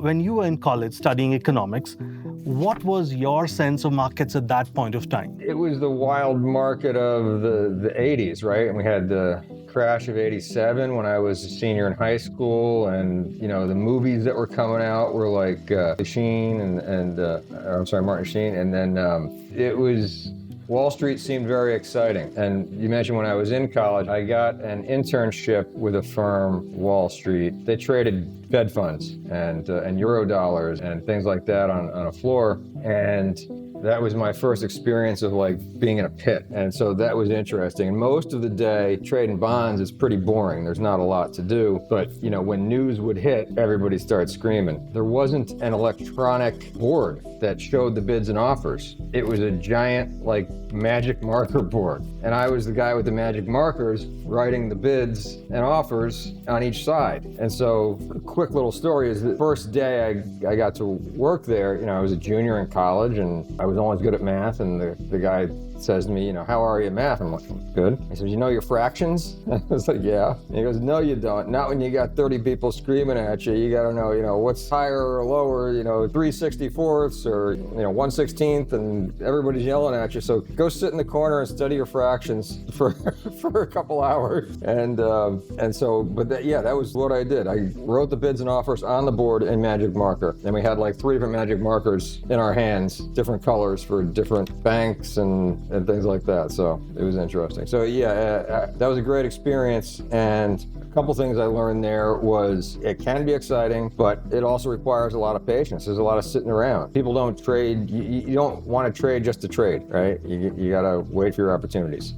When you were in college studying economics, what was your sense of markets at that point of time? It was the wild market of the 80s, right? And we had the crash of 87 when I was a senior in high school, and the movies that were coming out were like Sheen Martin Sheen, and then it was Wall Street seemed very exciting. And you mentioned when I was in college, I got an internship with a firm, Wall Street. They traded Fed funds and euro dollars and things like that on a floor. And that was my first experience of like being in a pit. And so that was interesting. And most of the day, trading bonds is pretty boring. There's not a lot to do. But, when news would hit, everybody started screaming. There wasn't an electronic board that showed the bids and offers. It was a giant, like, magic marker board. And I was the guy with the magic markers writing the bids and offers on each side. And so a quick little story is the first day I got to work there, I was a junior in college and I was always good at math, and the guy says to me, how are you at math? I'm like, good. He says, you know your fractions? I was like, yeah. And he goes, no, you don't. Not when you got 30 people screaming at you. You got to know, what's higher or lower, 3/64ths or, 1/16th, and everybody's yelling at you. So go sit in the corner and study your fractions for a couple hours. And so, that was what I did. I wrote the bids and offers on the board in magic marker. And we had like 3 different magic markers in our hands, different colors for different banks and things like that. So it was interesting. So that was a great experience. And a couple things I learned there was it can be exciting, but it also requires a lot of patience. There's a lot of sitting around. People don't trade. You don't want to trade just to trade, right? You got to wait for your opportunities.